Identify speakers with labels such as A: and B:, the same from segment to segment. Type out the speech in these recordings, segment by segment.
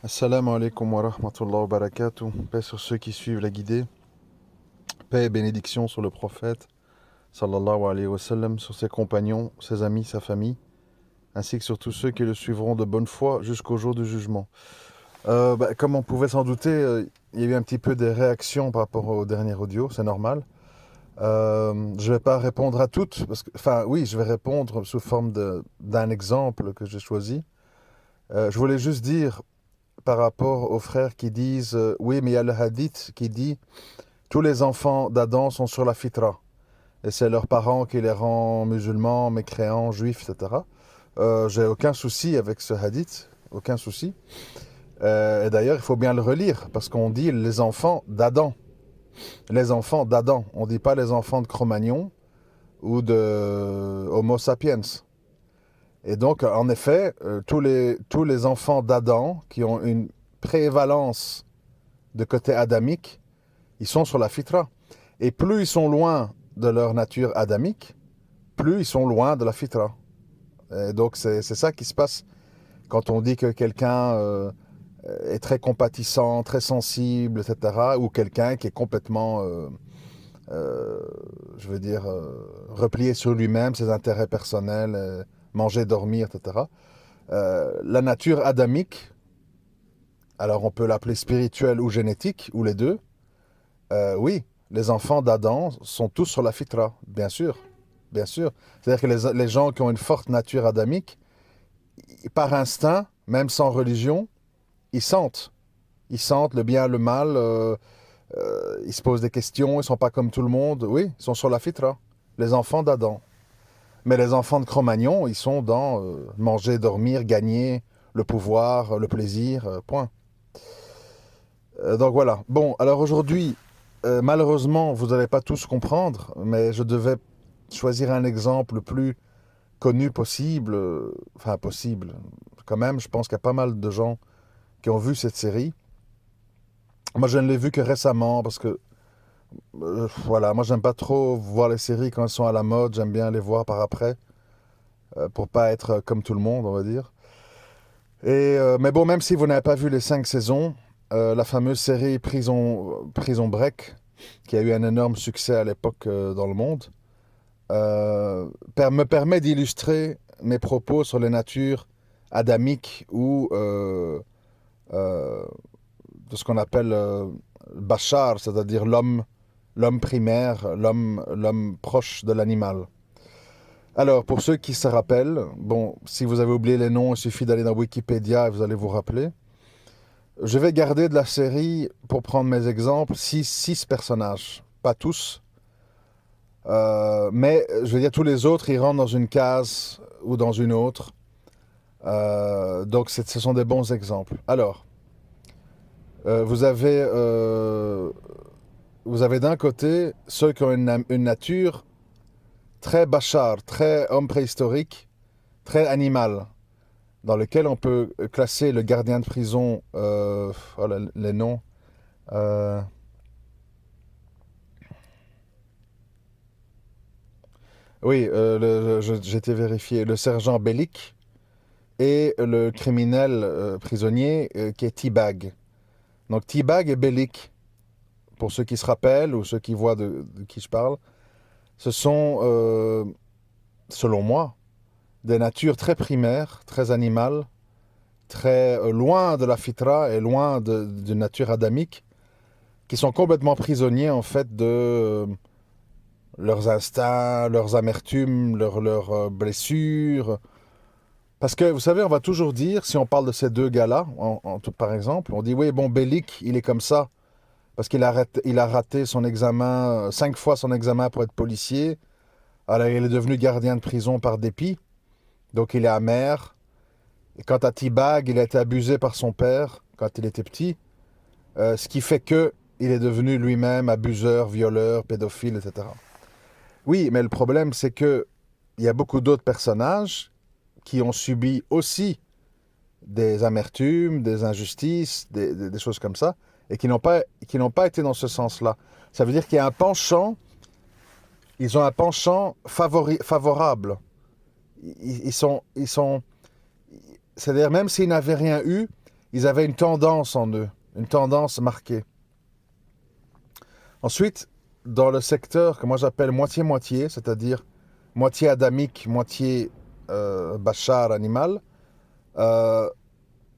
A: Assalamu alaikum wa rahmatullahi wa barakatuh. Paix sur ceux qui suivent la guidée. Paix et bénédiction sur le prophète, sallallahu alayhi wa sallam, sur ses compagnons, ses amis, sa famille, ainsi que sur tous ceux qui le suivront de bonne foi jusqu'au jour du jugement. Comme on pouvait s'en douter, il y a eu un petit peu des réactions par rapport au dernier audio, c'est normal. Je ne vais pas répondre à toutes, enfin oui, je vais répondre sous forme d'un exemple que j'ai choisi. Je voulais juste dire par rapport aux frères qui disent oui, mais il y a le hadith qui dit tous les enfants d'Adam sont sur la fitra et c'est leurs parents qui les rend musulmans, mécréants, juifs, etc. J'ai aucun souci avec ce hadith, aucun souci. Et d'ailleurs, il faut bien le relire parce qu'on dit les enfants d'Adam. Les enfants d'Adam. On ne dit pas les enfants de Cro-Magnon ou de Homo sapiens. Et donc, en effet, tous les enfants d'Adam qui ont une prévalence de côté adamique, ils sont sur la fitra. Et plus ils sont loin de leur nature adamique, plus ils sont loin de la fitra. Et donc, c'est ça qui se passe quand on dit que quelqu'un est très compatissant, très sensible, etc., ou quelqu'un qui est complètement, je veux dire, replié sur lui-même, ses intérêts personnels, manger, dormir, etc. La nature adamique, alors on peut l'appeler spirituelle ou génétique, ou les deux, oui, les enfants d'Adam sont tous sur la fitra, bien sûr, bien sûr. C'est-à-dire que les gens qui ont une forte nature adamique, par instinct, même sans religion, ils sentent. Ils sentent le bien, le mal, ils se posent des questions, ils ne sont pas comme tout le monde. Oui, ils sont sur la fitra, les enfants d'Adam. Mais les enfants de Cro-Magnon, ils sont dans manger, dormir, gagner, le pouvoir, le plaisir, point. Donc voilà. Bon, alors aujourd'hui, malheureusement, vous n'allez pas tous comprendre, mais je devais choisir un exemple le plus connu possible. Enfin, possible. Quand même, je pense qu'il y a pas mal de gens qui ont vu cette série. Moi, je ne l'ai vu que récemment parce que, voilà, moi, j'aime pas trop voir les séries quand elles sont à la mode. J'aime bien les voir par après, pour pas être comme tout le monde, on va dire. Mais bon, même si vous n'avez pas vu les 5 saisons, la fameuse série Prison Break, qui a eu un énorme succès à l'époque dans le monde, me permet d'illustrer mes propos sur les natures adamiques ou euh, de ce qu'on appelle Bachar, c'est-à-dire l'homme primaire, l'homme proche de l'animal. Alors, pour ceux qui se rappellent, bon, si vous avez oublié les noms, il suffit d'aller dans Wikipédia et vous allez vous rappeler. Je vais garder de la série, pour prendre mes exemples, six personnages. Pas tous, mais je veux dire, tous les autres, ils rentrent dans une case ou dans une autre. Donc, ce sont des bons exemples. Alors, euh, vous avez, euh, vous avez d'un côté ceux qui ont une nature très bachar, très homme préhistorique, très animal, dans lequel on peut classer le gardien de prison, voilà les noms. Euh, oui, j'ai été vérifié. Le sergent Bellic et le criminel prisonnier qui est T-Bag. Donc T-Bag et Bellic, pour ceux qui se rappellent ou ceux qui voient de qui je parle, ce sont, selon moi, des natures très primaires, très animales, très loin de la fitra et loin de nature adamique, qui sont complètement prisonniers en fait de leurs instincts, leurs amertumes, leurs blessures. Parce que vous savez, on va toujours dire, si on parle de ces deux gars-là, par exemple, on dit oui, bon, Bellic, il est comme ça, parce il a raté son examen, 5 fois son examen pour être policier, alors il est devenu gardien de prison par dépit, donc il est amer. Et quant à T-Bag, il a été abusé par son père quand il était petit, ce qui fait que il est devenu lui-même abuseur, violeur, pédophile, etc. Oui, mais le problème, c'est que il y a beaucoup d'autres personnages qui ont subi aussi des amertumes, des injustices, des choses comme ça, et qui n'ont pas été dans ce sens-là. Ça veut dire qu'il y a un penchant, ils ont un penchant favorable. Ils sont, c'est-à-dire même s'ils n'avaient rien eu, ils avaient une tendance en eux, une tendance marquée. Ensuite, dans le secteur que moi j'appelle moitié-moitié, c'est-à-dire moitié adamique, moitié bachar animal, euh,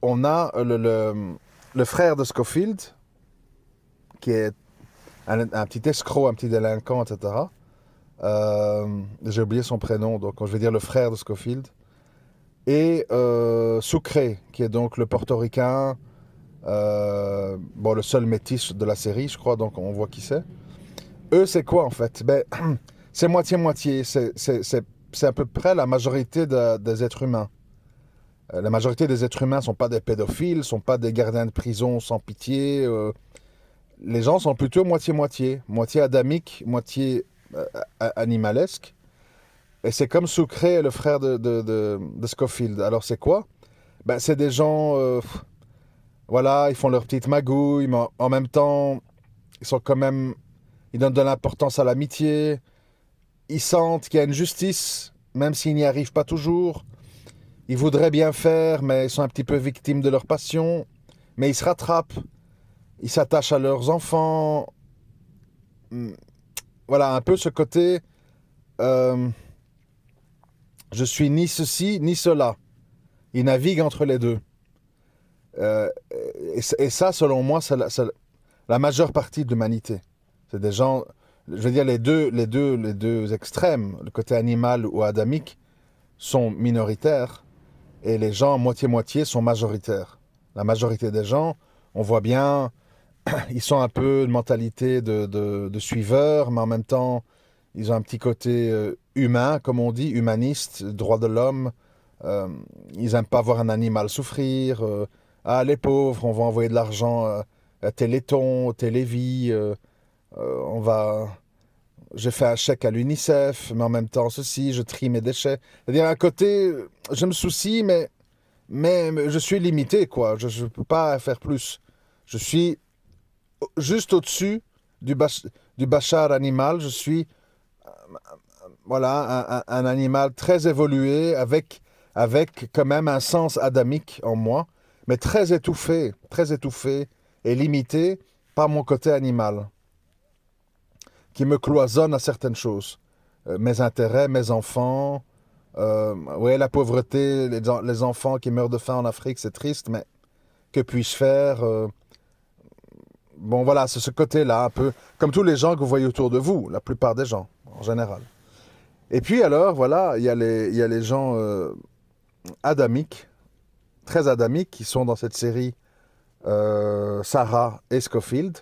A: on a le frère de Scofield, qui est un petit escroc, un petit délinquant, etc. J'ai oublié son prénom, donc je vais dire le frère de Scofield. Et Sucre, qui est donc le portoricain, bon, le seul métis de la série, je crois, donc on voit qui c'est. Eux, c'est quoi en fait? Ben, c'est moitié-moitié, c'est à peu près la majorité des êtres humains. La majorité des êtres humains ne sont pas des pédophiles, ne sont pas des gardiens de prison sans pitié. Les gens sont plutôt moitié-moitié, moitié adamique, moitié animalesque. Et c'est comme Sucre, le frère de Scofield. Alors c'est quoi? Ben, c'est des gens, voilà, ils font leur petite magouille, mais en même temps, ils sont quand même, ils donnent de l'importance à l'amitié. Ils sentent qu'il y a une justice, même s'ils n'y arrivent pas toujours. Ils voudraient bien faire, mais ils sont un petit peu victimes de leur passion. Mais ils se rattrapent. Ils s'attachent à leurs enfants. Voilà, un peu ce côté, euh, je suis ni ceci, ni cela. Ils naviguent entre les deux. Euh, et ça, selon moi, c'est la majeure partie de l'humanité. C'est des gens, je veux dire, les deux extrêmes, le côté animal ou adamique, sont minoritaires et les gens moitié-moitié sont majoritaires. La majorité des gens, on voit bien, ils sont un peu de mentalité de suiveurs, mais en même temps, ils ont un petit côté humain, comme on dit, humaniste, droit de l'homme. Ils n'aiment pas voir un animal souffrir. Ah, les pauvres, on va envoyer de l'argent à Téléthon, Télévie. On va... J'ai fait un chèque à l'UNICEF, mais en même temps, ceci, je trie mes déchets. C'est-à-dire, à côté, je me soucie, mais je suis limité, quoi. Je ne peux pas faire plus. Je suis juste au-dessus du bachar animal. Je suis, voilà, un animal très évolué, avec quand même un sens adamique en moi, mais très étouffé et limité par mon côté animal, qui me cloisonne à certaines choses. Mes intérêts, mes enfants, ouais, la pauvreté, les enfants qui meurent de faim en Afrique, c'est triste, mais que puis-je faire? Bon, voilà, c'est ce côté-là, un peu, comme tous les gens que vous voyez autour de vous, la plupart des gens, en général. Et puis alors, voilà, il y a les gens adamiques, très adamiques, qui sont dans cette série Sarah et Scofield.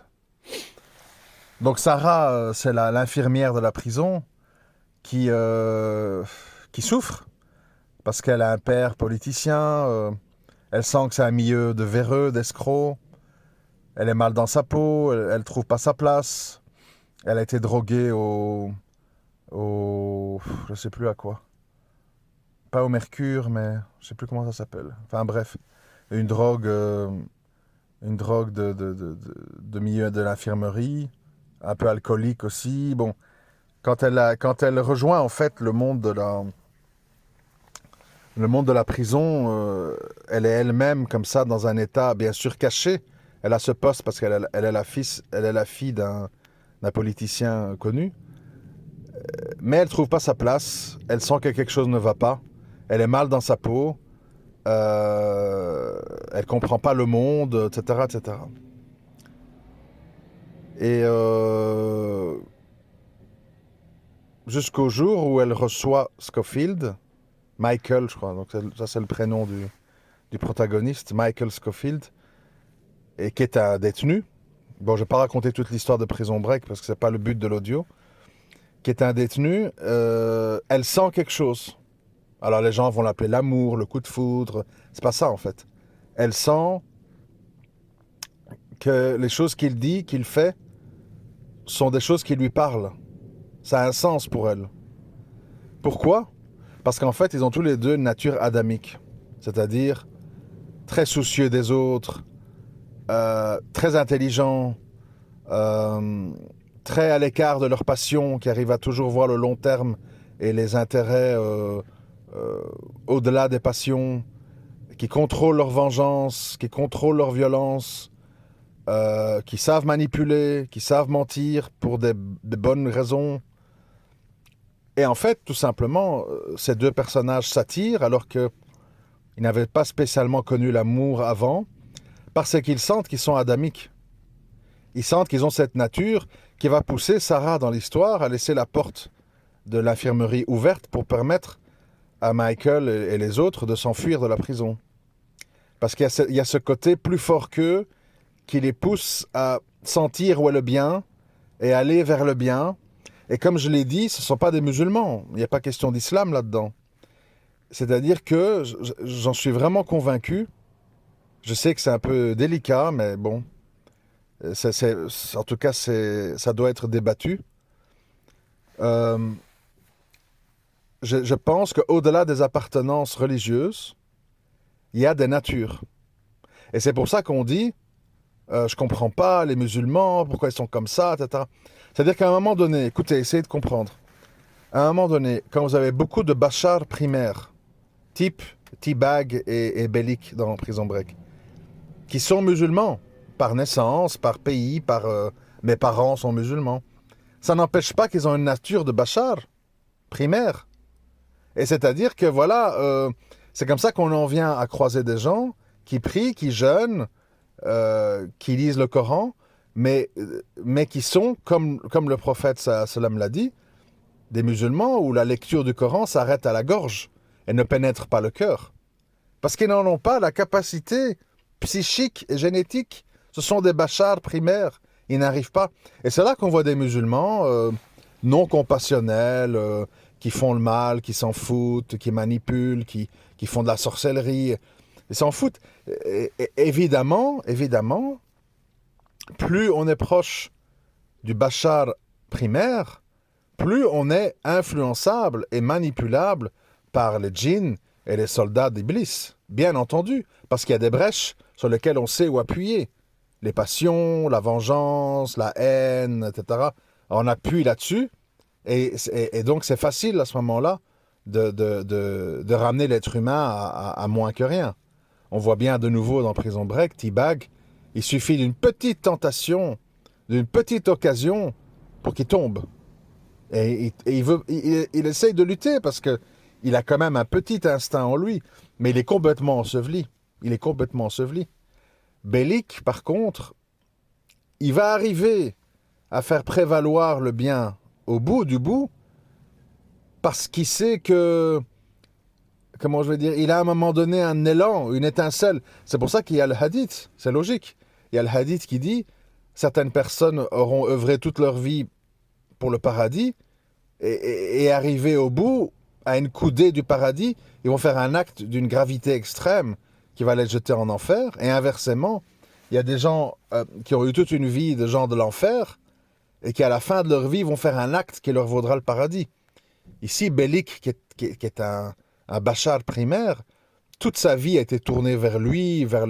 A: Donc Sarah, c'est l'infirmière de la prison qui souffre parce qu'elle a un père politicien. Elle sent que c'est un milieu de véreux, d'escrocs. Elle est mal dans sa peau, elle ne trouve pas sa place. Elle a été droguée je sais plus à quoi. Pas au mercure, mais je sais plus comment ça s'appelle. Enfin bref, une drogue, une drogue de milieu de l'infirmerie, un peu alcoolique aussi. Bon, quand elle rejoint en fait le monde de la prison, elle est elle-même comme ça dans un état bien sûr caché. Elle a ce poste parce elle est elle est la fille d'un politicien connu, mais elle trouve pas sa place. Elle sent que quelque chose ne va pas. Elle est mal dans sa peau. Elle comprend pas le monde, etc., etc. Et jusqu'au jour où elle reçoit Scofield, Michael, je crois. Donc ça c'est le prénom du protagoniste, Michael Scofield, et qui est un détenu. Bon, je vais pas raconter toute l'histoire de Prison Break parce que c'est pas le but de l'audio. Qui est un détenu. Elle sent quelque chose. Alors les gens vont l'appeler l'amour, le coup de foudre. C'est pas ça en fait. Elle sent que les choses qu'il dit, qu'il fait, sont des choses qui lui parlent. Ça a un sens pour elle. Pourquoi? Parce qu'en fait, ils ont tous les deux une nature adamique. C'est-à-dire très soucieux des autres, très intelligents, très à l'écart de leur passion, qui arrivent à toujours voir le long terme et les intérêts au-delà des passions, qui contrôlent leur vengeance, qui contrôlent leur violence, qui savent manipuler, qui savent mentir pour des bonnes raisons. Et en fait, tout simplement, ces deux personnages s'attirent alors qu'ils n'avaient pas spécialement connu l'amour avant, parce qu'ils sentent qu'ils sont adamiques. Ils sentent qu'ils ont cette nature qui va pousser Sarah dans l'histoire à laisser la porte de l'infirmerie ouverte pour permettre à Michael et les autres de s'enfuir de la prison. Parce qu'il y a ce côté plus fort qu'eux qui les pousse à sentir où est le bien et aller vers le bien. Et comme je l'ai dit, ce ne sont pas des musulmans. Il n'y a pas question d'islam là-dedans. C'est-à-dire que j'en suis vraiment convaincu. Je sais que c'est un peu délicat, mais bon. En tout cas, ça doit être débattu. Je pense qu'au-delà des appartenances religieuses, il y a des natures. Et c'est pour ça qu'on dit, je comprends pas les musulmans, pourquoi ils sont comme ça, etc. C'est-à-dire qu'à un moment donné, écoutez, essayez de comprendre. À un moment donné, quand vous avez beaucoup de bachars primaires, type T-Bag et Bellic dans Prison Break, qui sont musulmans, par naissance, par pays, mes parents sont musulmans, ça n'empêche pas qu'ils ont une nature de bachar primaire. Et c'est-à-dire que voilà, c'est comme ça qu'on en vient à croiser des gens qui prient, qui jeûnent, qui lisent le Coran, mais qui sont, comme le prophète sallam l'a dit, des musulmans où la lecture du Coran s'arrête à la gorge et ne pénètre pas le cœur. Parce qu'ils n'en ont pas la capacité psychique et génétique. Ce sont des bachars primaires. Ils n'arrivent pas. Et c'est là qu'on voit des musulmans non compassionnels, qui font le mal, qui s'en foutent, qui manipulent, qui font de la sorcellerie. Ils s'en foutent. Et évidemment, plus on est proche du bachar primaire, plus on est influençable et manipulable par les djinns et les soldats d'Iblis. Bien entendu, parce qu'il y a des brèches sur lesquelles on sait où appuyer. Les passions, la vengeance, la haine, etc. On appuie là-dessus, et donc c'est facile à ce moment-là de ramener l'être humain à moins que rien. On voit bien de nouveau dans Prison Break, T-Bag, il suffit d'une petite tentation, d'une petite occasion pour qu'il tombe. Et il essaye de lutter parce qu'il a quand même un petit instinct en lui, mais il est complètement enseveli. Bellic, par contre, il va arriver à faire prévaloir le bien au bout du bout parce qu'il sait que, comment je vais dire, il a à un moment donné un élan, une étincelle. C'est pour ça qu'il y a le hadith, c'est logique. Il y a le hadith qui dit certaines personnes auront œuvré toute leur vie pour le paradis et arriver au bout, à une coudée du paradis, ils vont faire un acte d'une gravité extrême qui va les jeter en enfer. Et inversement, il y a des gens qui ont eu toute une vie de gens de l'enfer et qui, à la fin de leur vie, vont faire un acte qui leur vaudra le paradis. Ici, Bellic, qui est un bachar primaire, toute sa vie a été tournée vers lui, vers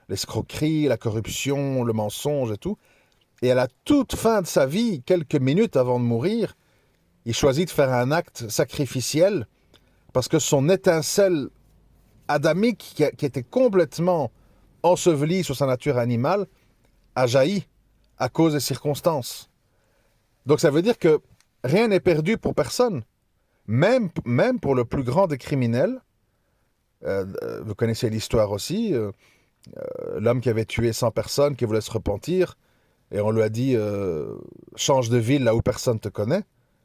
A: l'escroquerie, la corruption, le mensonge et tout. Et à la toute fin de sa vie, quelques minutes avant de mourir, il choisit de faire un acte sacrificiel parce que son étincelle adamique, qui était complètement ensevelie sous sa nature animale, a jailli à cause des circonstances. Donc ça veut dire que rien n'est perdu pour personne. Même pour le plus grand des criminels. Vous connaissez l'histoire aussi. L'homme qui avait tué 100 personnes, qui voulait se repentir, et on lui a dit change de ville là où personne ne te connaît,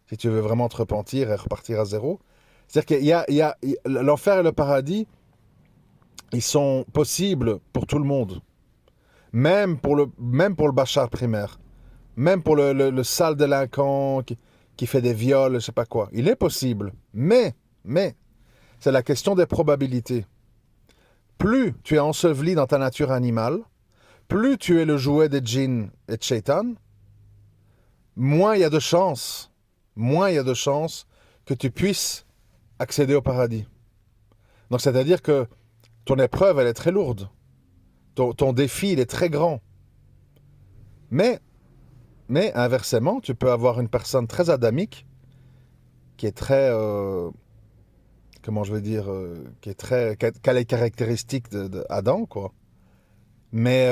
A: si tu veux vraiment te repentir et repartir à zéro. C'est-à-dire qu'il y a l'enfer et le paradis, ils sont possibles pour tout le monde. Même pour le bachar primaire. Même pour le sale délinquant qui fait des viols, je sais pas quoi. Il est possible. Mais, c'est la question des probabilités. Plus tu es enseveli dans ta nature animale, plus tu es le jouet des djinns et de Shaitan, moins il y a de chances que tu puisses accéder au paradis. Donc c'est-à-dire que ton épreuve, elle est très lourde. Ton défi, il est très grand. Mais inversement, tu peux avoir une personne très adamique, qui est très comment je vais dire, qui est qui a les caractéristiques d'Adam, quoi. Mais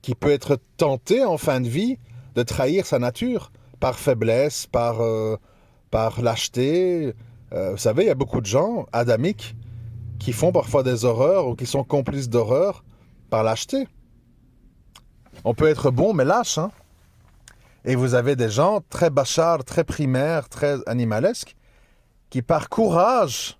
A: qui peut être tenté en fin de vie de trahir sa nature par faiblesse, par lâcheté. Vous savez, il y a beaucoup de gens adamiques qui font parfois des horreurs ou qui sont complices d'horreurs par lâcheté. On peut être bon mais lâche, hein. Et vous avez des gens très bachards, très primaires, très animalesques, qui par courage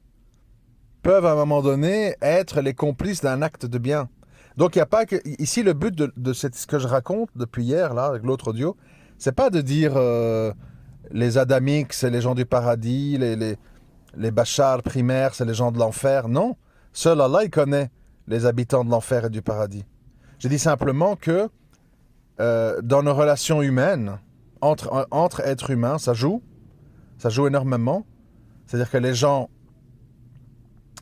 A: peuvent à un moment donné être les complices d'un acte de bien. Donc il n'y a pas que... Ici, le but de ce que je raconte depuis hier, là, avec l'autre audio, c'est pas de dire les adamiques, c'est les gens du paradis, les bachards primaires, c'est les gens de l'enfer. Non, seul Allah, il connaît les habitants de l'enfer et du paradis. Je dis simplement que dans nos relations humaines, entre êtres humains, ça joue énormément. C'est-à-dire que les gens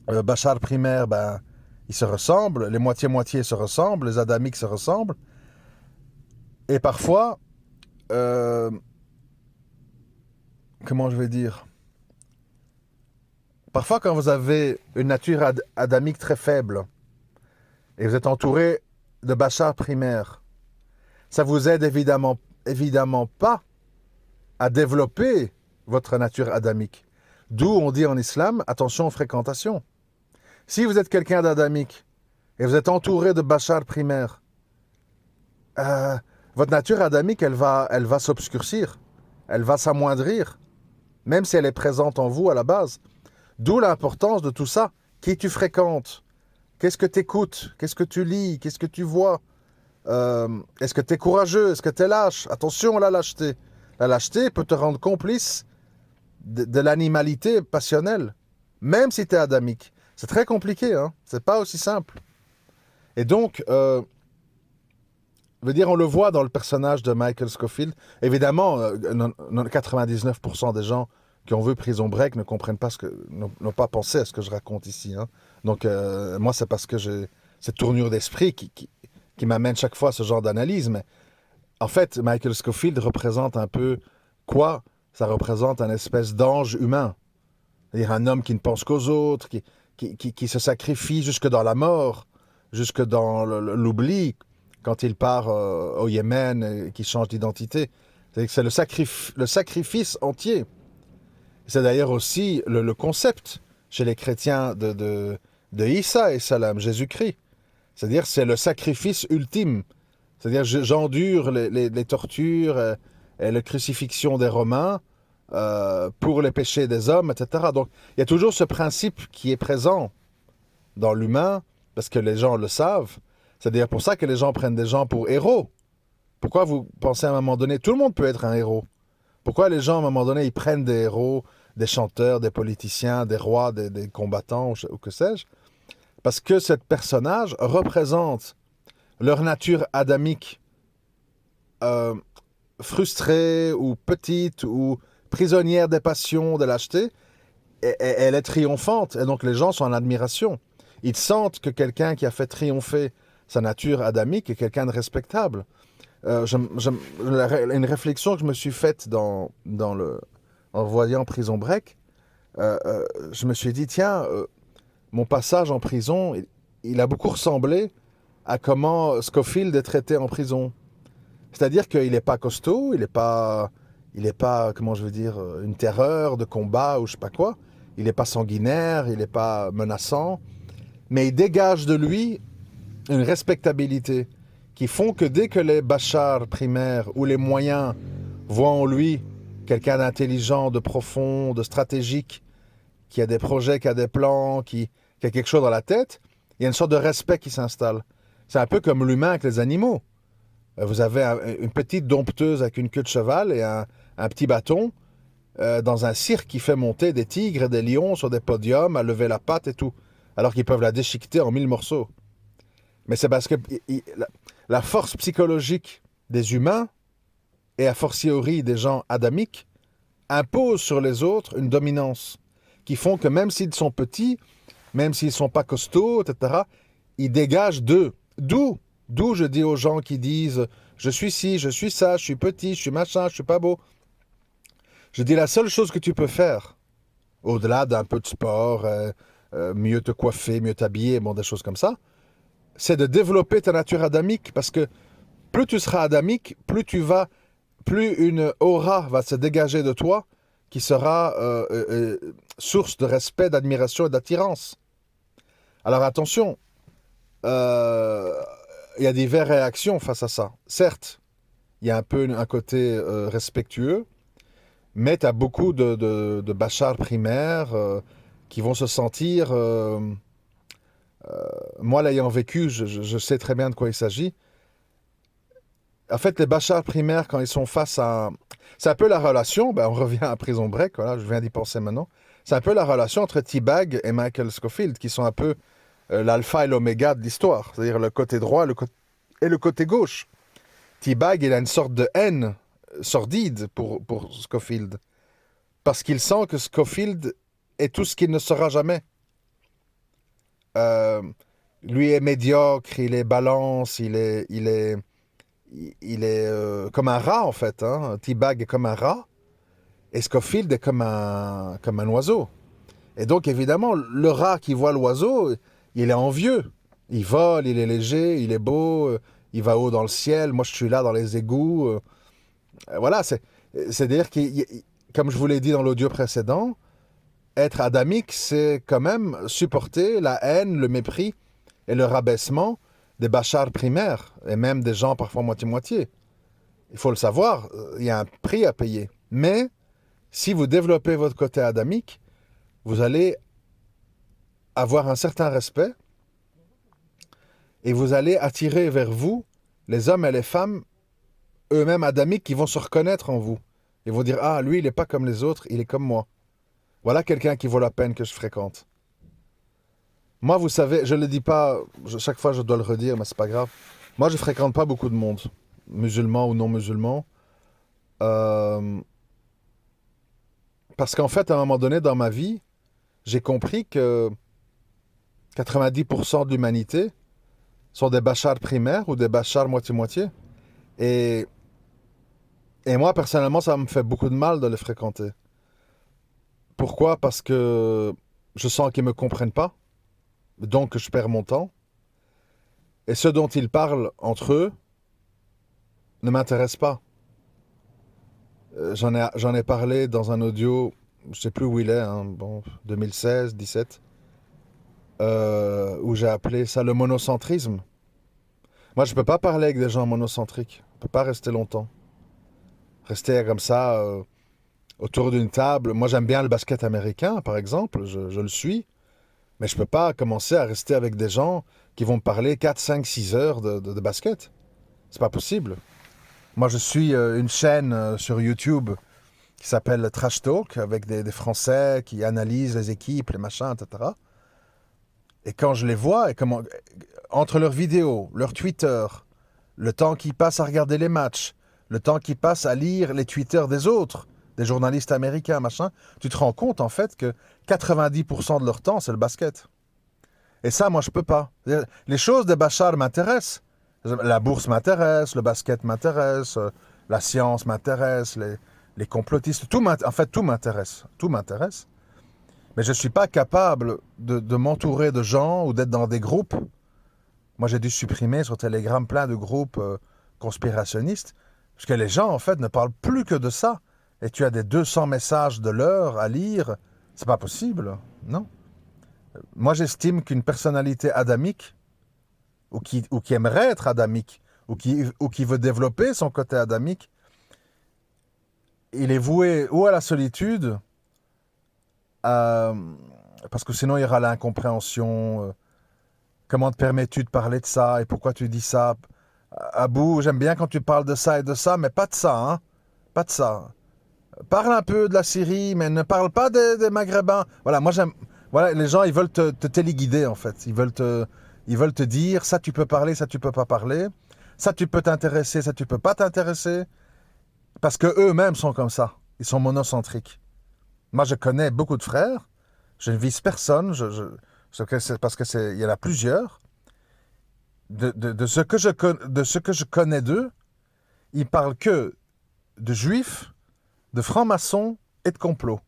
A: bachar primaires, ben, ils se ressemblent, les moitié-moitié se ressemblent, les adamiques se ressemblent. Et parfois, comment je vais dire, parfois quand vous avez une nature adamique très faible et vous êtes entouré de bachar primaires, ça vous aide évidemment pas à développer votre nature adamique. D'où on dit en islam, attention aux fréquentations. Si vous êtes quelqu'un d'adamique et vous êtes entouré de bachar primaires, votre nature adamique, elle va s'obscurcir, elle va s'amoindrir, même si elle est présente en vous à la base. D'où l'importance de tout ça. Qui tu fréquentes? Qu'est-ce que tu écoutes? Qu'est-ce que tu lis? Qu'est-ce que tu vois? Est-ce que tu es courageux? Est-ce que tu es lâche? Attention à la lâcheté. La lâcheté peut te rendre complice de l'animalité passionnelle, même si tu es adamique. C'est très compliqué, hein? C'est pas aussi simple. Et donc, je veux dire, on le voit dans le personnage de Michael Scofield. Évidemment, 99% des gens qui ont vu Prison Break ne comprennent pas n'ont pas pensé à ce que je raconte ici, hein. Donc, moi, c'est parce que j'ai cette tournure d'esprit qui m'amène chaque fois à ce genre d'analyse. Mais en fait, Michael Scofield représente un peu quoi? Ça représente un espèce d'ange humain. C'est-à-dire un homme qui ne pense qu'aux autres, qui se sacrifie jusque dans la mort, jusque dans l'oubli, quand il part au Yémen et qu'il change d'identité. C'est le sacrifice entier. C'est d'ailleurs aussi le concept chez les chrétiens de Isa et Salam, Jésus-Christ. C'est-à-dire c'est le sacrifice ultime. C'est-à-dire j'endure les tortures et la crucifixion des Romains pour les péchés des hommes, etc. Donc il y a toujours ce principe qui est présent dans l'humain, parce que les gens le savent. C'est d'ailleurs pour ça que les gens prennent des gens pour héros. Pourquoi vous pensez à un moment donné, tout le monde peut être un héros? Pourquoi les gens à un moment donné, ils prennent des héros, des chanteurs, des politiciens, des rois, des combattants, ou que sais-je? Parce que ce personnage représente leur nature adamique frustrée ou petite ou prisonnière des passions, de lâcheté, et elle est triomphante. Et donc les gens sont en admiration. Ils sentent que quelqu'un qui a fait triompher sa nature adamique est quelqu'un de respectable. Une réflexion que je me suis faite en voyant Prison Break, je me suis dit, tiens, mon passage en prison, il a beaucoup ressemblé à comment Scofield est traité en prison. C'est-à-dire qu'il n'est pas costaud, il n'est pas, comment je veux dire, une terreur de combat ou je sais pas quoi. Il n'est pas sanguinaire, il n'est pas menaçant, mais il dégage de lui une respectabilité qui font que dès que les bachars primaires ou les moyens voient en lui quelqu'un d'intelligent, de profond, de stratégique, qui a des projets, qui a des plans, qui a quelque chose dans la tête, il y a une sorte de respect qui s'installe. C'est un peu comme l'humain avec les animaux. Vous avez une petite dompteuse avec une queue de cheval et un petit bâton dans un cirque qui fait monter des tigres et des lions sur des podiums à lever la patte et tout, alors qu'ils peuvent la déchiqueter en 1000 morceaux. Mais c'est parce que la force psychologique des humains, et a fortiori des gens adamiques, impose sur les autres une dominance, qui font que même s'ils sont petits, même s'ils ne sont pas costauds, etc., ils dégagent d'eux. D'où je dis aux gens qui disent « je suis ci, je suis ça, je suis petit, je suis machin, je suis pas beau ». Je dis la seule chose que tu peux faire au-delà d'un peu de sport, mieux te coiffer, mieux t'habiller, bon, des choses comme ça, c'est de développer ta nature adamique, parce que plus tu seras adamique, plus une aura va se dégager de toi, qui sera source de respect, d'admiration et d'attirance. Alors attention, euh, il y a diverses réactions face à ça. Certes, il y a un peu un côté respectueux, mais tu as beaucoup de bachars primaires qui vont se sentir... moi, l'ayant vécu, je sais très bien de quoi il s'agit. En fait, les bachars primaires, quand ils sont face à... C'est un peu la relation, ben, on revient à Prison Break, voilà, je viens d'y penser maintenant. C'est un peu la relation entre T-Bag et Michael Scofield, qui sont un peu l'alpha et l'oméga de l'histoire, c'est-à-dire le côté droit et le côté gauche. T-Bag, il a une sorte de haine sordide pour Scofield, parce qu'il sent que Scofield est tout ce qu'il ne sera jamais. Euh, Lui est médiocre, il est balance, il est comme un rat en fait. Hein. T-Bag est comme un rat et Scofield est comme un oiseau. Et donc évidemment, le rat qui voit l'oiseau, il est envieux. Il vole, il est léger, il est beau, il va haut dans le ciel. Moi, je suis là dans les égouts. Voilà, c'est-à-dire que, comme je vous l'ai dit dans l'audio précédent, être adamique, c'est quand même supporter la haine, le mépris et le rabaissement des bachars primaires, et même des gens parfois moitié-moitié. Il faut le savoir, il y a un prix à payer. Mais si vous développez votre côté adamique, vous allez avoir un certain respect et vous allez attirer vers vous les hommes et les femmes eux-mêmes adamiques qui vont se reconnaître en vous. Ils vont dire, ah, lui, il n'est pas comme les autres, il est comme moi. Voilà quelqu'un qui vaut la peine que je fréquente. Moi, vous savez, je ne le dis pas, chaque fois je dois le redire, mais c'est pas grave. Moi, je fréquente pas beaucoup de monde, musulmans ou non musulmans, euh, parce qu'en fait, à un moment donné dans ma vie, j'ai compris que 90% de l'humanité sont des bachars primaires ou des bachars moitié-moitié. Et, et moi, personnellement, ça me fait beaucoup de mal de les fréquenter. Pourquoi? Parce que je sens qu'ils ne me comprennent pas, donc je perds mon temps. Et ce dont ils parlent entre eux ne m'intéresse pas. J'en ai parlé dans un audio, je ne sais plus où il est, hein, bon, 2016, 17, où j'ai appelé ça le monocentrisme. Moi, je ne peux pas parler avec des gens monocentriques. Je ne peux pas rester longtemps. Rester comme ça, autour d'une table. Moi, j'aime bien le basket américain, par exemple, je le suis. Mais je ne peux pas commencer à rester avec des gens qui vont me parler 4, 5, 6 heures de basket. C'est pas possible. Moi, je suis une chaîne sur YouTube qui s'appelle Trash Talk, avec des Français qui analysent les équipes, les machins, etc. Et quand je les vois, entre leurs vidéos, leurs Twitter, le temps qu'ils passent à regarder les matchs, le temps qu'ils passent à lire les Twitter des autres, des journalistes américains, machin, tu te rends compte en fait que 90% de leur temps, c'est le basket. Et ça, moi, je peux pas. Les choses des bachars m'intéressent. La bourse m'intéresse, le basket m'intéresse, la science m'intéresse, les complotistes, en fait, tout m'intéresse. Tout m'intéresse. Mais je ne suis pas capable de m'entourer de gens ou d'être dans des groupes. Moi, j'ai dû supprimer sur Telegram plein de groupes conspirationnistes, parce que les gens, en fait, ne parlent plus que de ça. Et tu as des 200 messages de l'heure à lire. C'est pas possible, non? Moi, j'estime qu'une personnalité adamique, ou qui aimerait être adamique, ou qui veut développer son côté adamique, il est voué ou à la solitude, parce que sinon il y aura l'incompréhension. Comment te permets-tu de parler de ça et pourquoi tu dis ça? Abou, j'aime bien quand tu parles de ça et de ça, mais pas de ça, hein? Pas de ça. Parle un peu de la Syrie, mais ne parle pas des Maghrébins. Voilà, moi j'aime. Voilà, les gens, ils veulent te téléguider, en fait. Ils veulent te dire, ça tu peux parler, ça tu peux pas parler. Ça tu peux t'intéresser, ça tu peux pas t'intéresser. Parce que eux-mêmes sont comme ça. Ils sont monocentriques. Moi, je connais beaucoup de frères. Je ne vise personne. Parce qu'il y en a plusieurs. De ce que je connais d'eux, ils parlent que de juifs, de francs-maçons et de complots.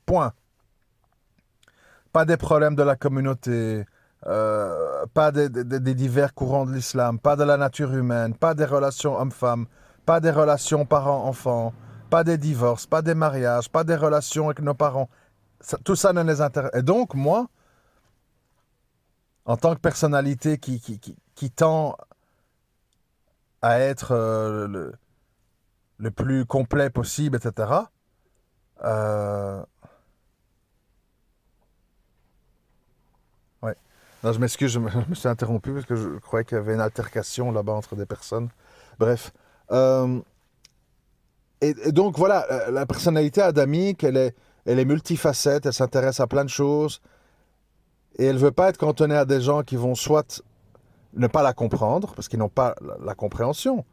A: Point. pas des problèmes de la communauté, pas des divers courants de l'islam, pas de la nature humaine, pas des relations hommes-femmes, pas des relations parents-enfants, pas des divorces, pas des mariages, pas des relations avec nos parents. Tout ça ne les intéresse. Et donc, moi, en tant que personnalité qui tend à être le plus complet possible, etc., ouais. Non, je m'excuse, je me suis interrompu parce que je croyais qu'il y avait une altercation là-bas entre des personnes. Bref. Et donc, voilà, la personnalité adamique, elle est multifacette, elle s'intéresse à plein de choses. Et elle ne veut pas être cantonnée à des gens qui vont soit ne pas la comprendre, parce qu'ils n'ont pas la compréhension.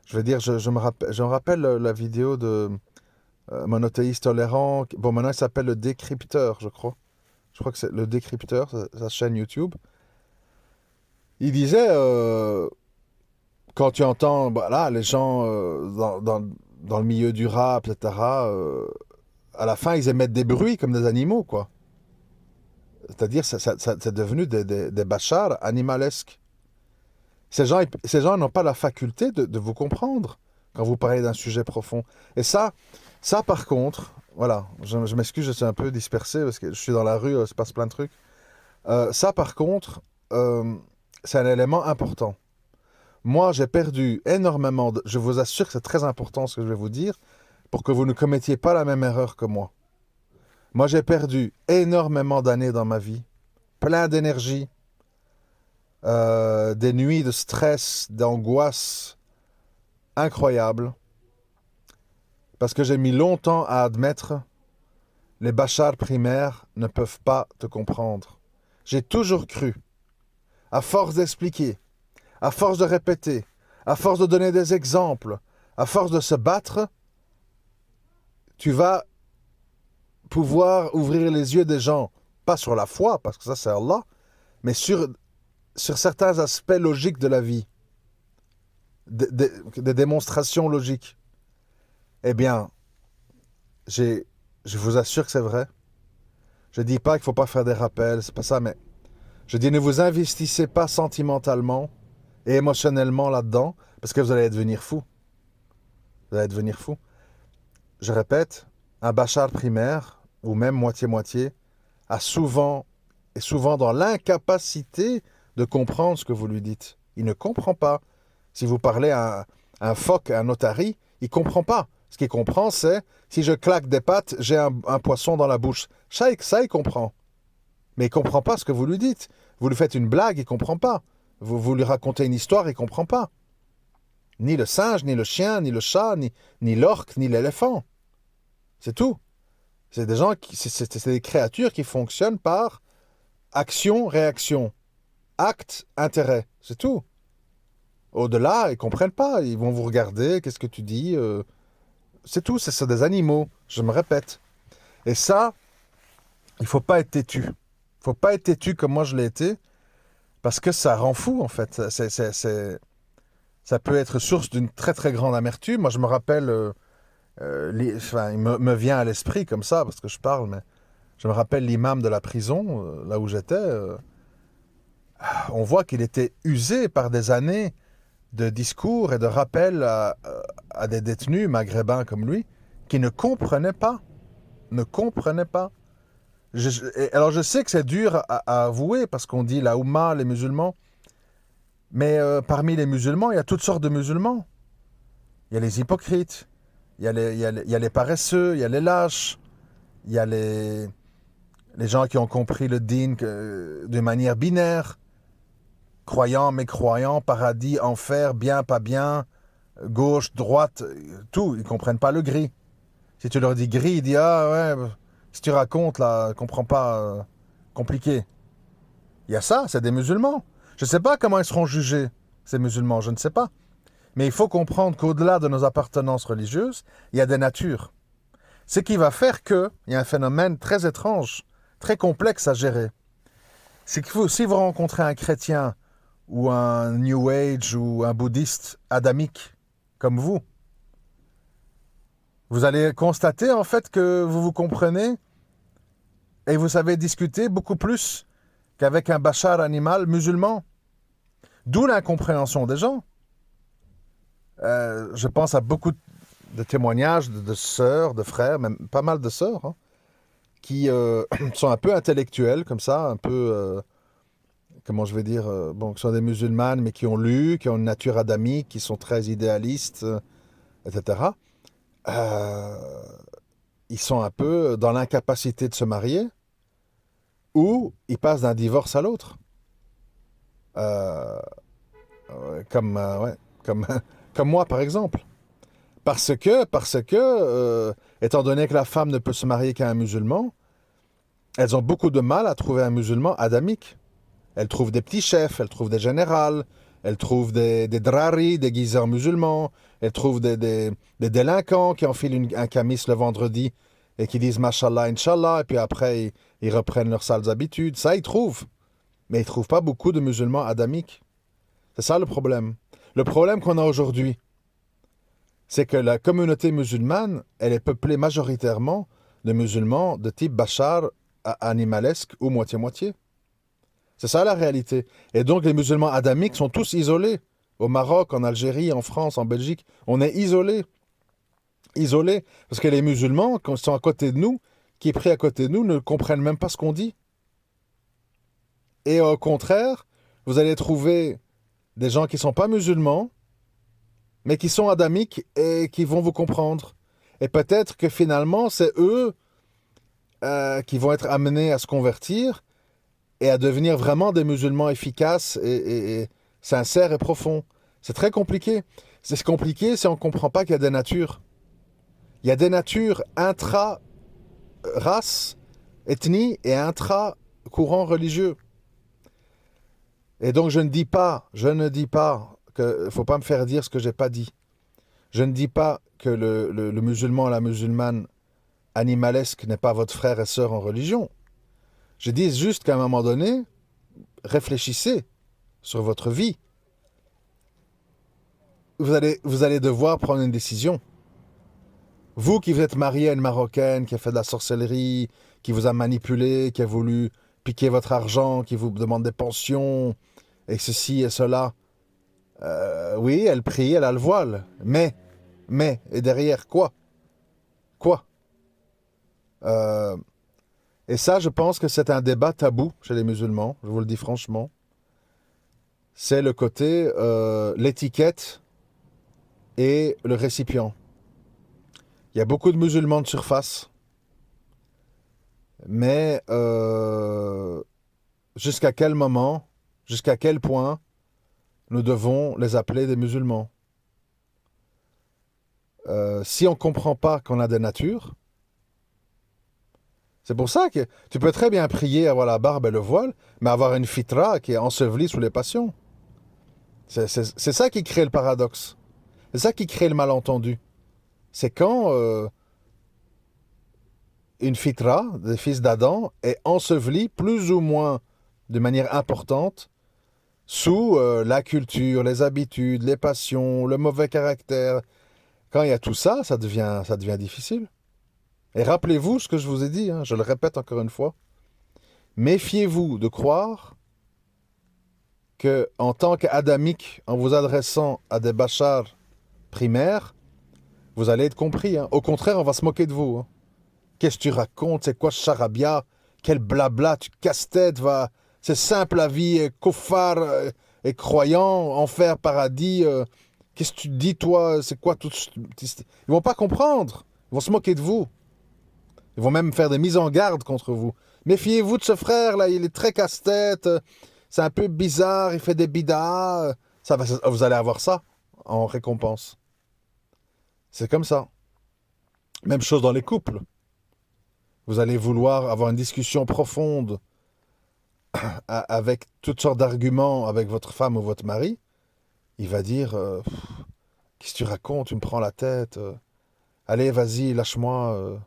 A: Je veux dire, je me rappelle la vidéo de monothéiste tolérant. Bon, maintenant, il s'appelle le décrypteur, je crois. Je crois que c'est le décrypteur, sa chaîne YouTube. Il disait, quand tu entends voilà, les gens dans le milieu du rap, etc., à la fin, ils émettent des bruits comme des animaux, quoi. C'est-à-dire, c'est devenu des bachars animalesques. Ces gens n'ont pas la faculté de vous comprendre quand vous parlez d'un sujet profond. Et ça par contre, voilà, je m'excuse, je suis un peu dispersé parce que je suis dans la rue, il se passe plein de trucs. Ça, par contre, c'est un élément important. Moi, j'ai perdu énormément je vous assure que c'est très important ce que je vais vous dire pour que vous ne commettiez pas la même erreur que moi. Moi, j'ai perdu énormément d'années dans ma vie, plein d'énergie, des nuits de stress, d'angoisse incroyables, parce que j'ai mis longtemps à admettre les bachars primaires ne peuvent pas te comprendre. J'ai toujours cru, à force d'expliquer, à force de répéter, à force de donner des exemples, à force de se battre, tu vas pouvoir ouvrir les yeux des gens, pas sur la foi, parce que ça c'est Allah, mais sur certains aspects logiques de la vie, des démonstrations logiques. Eh bien, je vous assure que c'est vrai. Je dis pas qu'il faut pas faire des rappels, c'est pas ça, mais je dis ne vous investissez pas sentimentalement et émotionnellement là-dedans, parce que vous allez devenir fou. Vous allez devenir fou. Je répète, un bachar primaire, ou même moitié-moitié, a souvent dans l'incapacité de comprendre ce que vous lui dites. Il ne comprend pas. Si vous parlez à un phoque, à un otari, il ne comprend pas. Ce qu'il comprend, c'est si je claque des pattes, j'ai un poisson dans la bouche. Ça, il comprend. Mais il ne comprend pas ce que vous lui dites. Vous lui faites une blague, il ne comprend pas. Vous lui racontez une histoire, il ne comprend pas. Ni le singe, ni le chien, ni le chat, ni l'orque, ni l'éléphant. C'est tout. C'est des gens c'est des créatures qui fonctionnent par action, réaction, acte, intérêt. C'est tout. Au-delà, ils ne comprennent pas. Ils vont vous regarder, qu'est-ce que tu dis c'est tout, c'est des animaux, je me répète. Et ça, il ne faut pas être têtu. Il ne faut pas être têtu comme moi je l'ai été, parce que ça rend fou, en fait. Ça peut être source d'une très très grande amertume. Moi, je me rappelle, il me vient à l'esprit comme ça, parce que je parle, mais je me rappelle l'imam de la prison, là où j'étais. On voit qu'il était usé par des années de discours et de rappels à des détenus maghrébins comme lui, qui ne comprenaient pas. Ne comprenaient pas. Alors je sais que c'est dur à avouer, parce qu'on dit la Oumma, les musulmans, mais parmi les musulmans, il y a toutes sortes de musulmans. Il y a les hypocrites, il y a les paresseux, il y a les lâches, il y a les gens qui ont compris le din de manière binaire, croyants, mécroyants, paradis, enfer, bien, pas bien, gauche, droite, tout, ils ne comprennent pas le gris. Si tu leur dis gris, ils disent ah ouais, si tu racontes là, je comprends pas, compliqué. Il y a ça, c'est des musulmans. Je ne sais pas comment ils seront jugés, ces musulmans, je ne sais pas. Mais il faut comprendre qu'au-delà de nos appartenances religieuses, il y a des natures. Ce qui va faire qu'il y a un phénomène très étrange, très complexe à gérer. C'est que si vous rencontrez un chrétien ou un New Age ou un bouddhiste adamique comme vous allez constater en fait que vous vous comprenez Et vous savez discuter beaucoup plus qu'avec un bachar animal musulman. D'où l'incompréhension des gens. Je pense à beaucoup de témoignages de sœurs, de frères, même pas mal de sœurs, hein, qui sont un peu intellectuels comme ça, un peu, comment je vais dire, bon, qui sont des musulmanes, mais qui ont lu, qui ont une nature adamique, qui sont très idéalistes, etc. Euh, Ils sont un peu dans l'incapacité de se marier, ou ils passent d'un divorce à l'autre. Euh, ouais, comme, comme moi, par exemple. Parce que, étant donné que la femme ne peut se marier qu'à un musulman, elles ont beaucoup de mal à trouver un musulman adamique. Elles trouvent des petits chefs, elles trouvent des générales, elles trouvent des draris déguisés en musulmans, elles trouvent des délinquants qui enfilent un camis le vendredi et qui disent Mashallah, Inch'Allah, et puis après ils reprennent leurs sales habitudes. Ça, ils trouvent. Mais ils ne trouvent pas beaucoup de musulmans adamiques. C'est ça le problème. Le problème qu'on a aujourd'hui, c'est que la communauté musulmane, elle est peuplée majoritairement de musulmans de type bachar, animalesque ou moitié-moitié. C'est ça la réalité. Et donc les musulmans adamiques sont tous isolés. Au Maroc, en Algérie, en France, en Belgique, on est isolés. Isolés. Parce que les musulmans, quand ils sont à côté de nous, qui prient à côté de nous, ne comprennent même pas ce qu'on dit. Et au contraire, vous allez trouver des gens qui ne sont pas musulmans, mais qui sont adamiques et qui vont vous comprendre. Et peut-être que finalement, c'est eux qui vont être amenés à se convertir et à devenir vraiment des musulmans efficaces et sincères et profonds. C'est très compliqué. C'est compliqué si on ne comprend pas qu'il y a des natures. Il y a des natures intra-race, ethnie et intra-courant religieux. Et donc je ne dis pas qu'il ne faut pas me faire dire ce que je n'ai pas dit. Je ne dis pas que le musulman et la musulmane animalesque n'est pas votre frère et sœur en religion. Je dis juste qu'à un moment donné, réfléchissez sur votre vie. Vous allez devoir prendre une décision. Vous qui vous êtes marié à une Marocaine qui a fait de la sorcellerie, qui vous a manipulé, qui a voulu piquer votre argent, qui vous demande des pensions, et ceci et cela. Oui, elle prie, elle a le voile. Et derrière, quoi? Quoi? Euh, et ça, je pense que c'est un débat tabou chez les musulmans, je vous le dis franchement. C'est le côté, l'étiquette et le récipient. Il y a beaucoup de musulmans de surface, mais jusqu'à quel moment, jusqu'à quel point nous devons les appeler des musulmans? Si on ne comprend pas qu'on a des natures, c'est pour ça que tu peux très bien prier, avoir la barbe et le voile, mais avoir une fitra qui est ensevelie sous les passions. C'est ça qui crée le paradoxe. C'est ça qui crée le malentendu. C'est quand une fitra, des fils d'Adam, est ensevelie plus ou moins de manière importante sous la culture, les habitudes, les passions, le mauvais caractère. Quand il y a tout ça, ça devient difficile. Et rappelez-vous ce que je vous ai dit, hein, je le répète encore une fois. Méfiez-vous de croire que, en tant qu'adamique, en vous adressant à des bachars primaires, vous allez être compris. Hein. Au contraire, on va se moquer de vous. Hein. Qu'est-ce que tu racontes? C'est quoi ce charabia? Quel blabla? Tu casse-tête, va. C'est simple la vie, kofar et croyant, enfer, paradis. Qu'est-ce que tu dis, toi? C'est quoi tout... Ils vont pas comprendre. Ils vont se moquer de vous. Ils vont même faire des mises en garde contre vous. Méfiez-vous de ce frère-là, il est très casse-tête. C'est un peu bizarre, il fait des bidas. Vous allez avoir ça en récompense. C'est comme ça. Même chose dans les couples. Vous allez vouloir avoir une discussion profonde avec toutes sortes d'arguments avec votre femme ou votre mari. Il va dire qu'est-ce que tu racontes? Tu me prends la tête. Allez, vas-y, lâche-moi.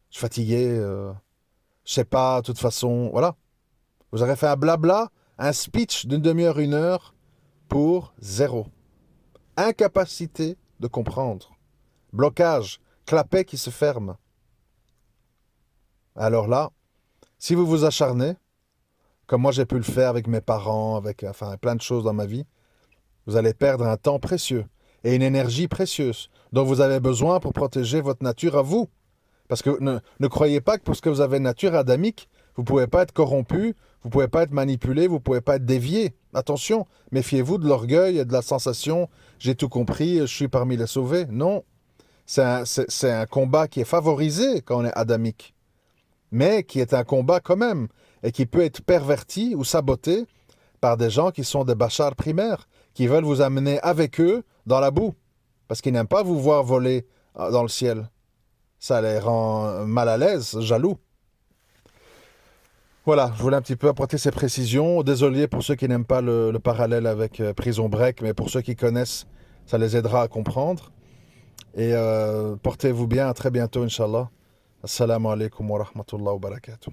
A: Je suis fatigué. Je sais pas, de toute façon. Voilà. Vous aurez fait un blabla, un speech d'une demi-heure, 1 heure pour zéro. Incapacité de comprendre. Blocage. Clapet qui se ferme. Alors là, Si vous vous acharnez, comme moi j'ai pu le faire avec mes parents, avec plein de choses dans ma vie, vous allez perdre un temps précieux et une énergie précieuse dont vous avez besoin pour protéger votre nature à vous. Parce que ne croyez pas que parce que vous avez une nature adamique, vous ne pouvez pas être corrompu, vous ne pouvez pas être manipulé, vous ne pouvez pas être dévié. Attention, méfiez-vous de l'orgueil et de la sensation « j'ai tout compris, je suis parmi les sauvés ». Non, c'est un combat qui est favorisé quand on est adamique, mais qui est un combat quand même, et qui peut être perverti ou saboté par des gens qui sont des bachars primaires, qui veulent vous amener avec eux dans la boue, parce qu'ils n'aiment pas vous voir voler dans le ciel. Ça les rend mal à l'aise, jaloux. Voilà, je voulais un petit peu apporter ces précisions. Désolé pour ceux qui n'aiment pas le parallèle avec Prison Break, mais pour ceux qui connaissent, ça les aidera à comprendre. Et portez-vous bien, à très bientôt, Inch'Allah. Assalamu alaikum wa rahmatullahi wa barakatuh.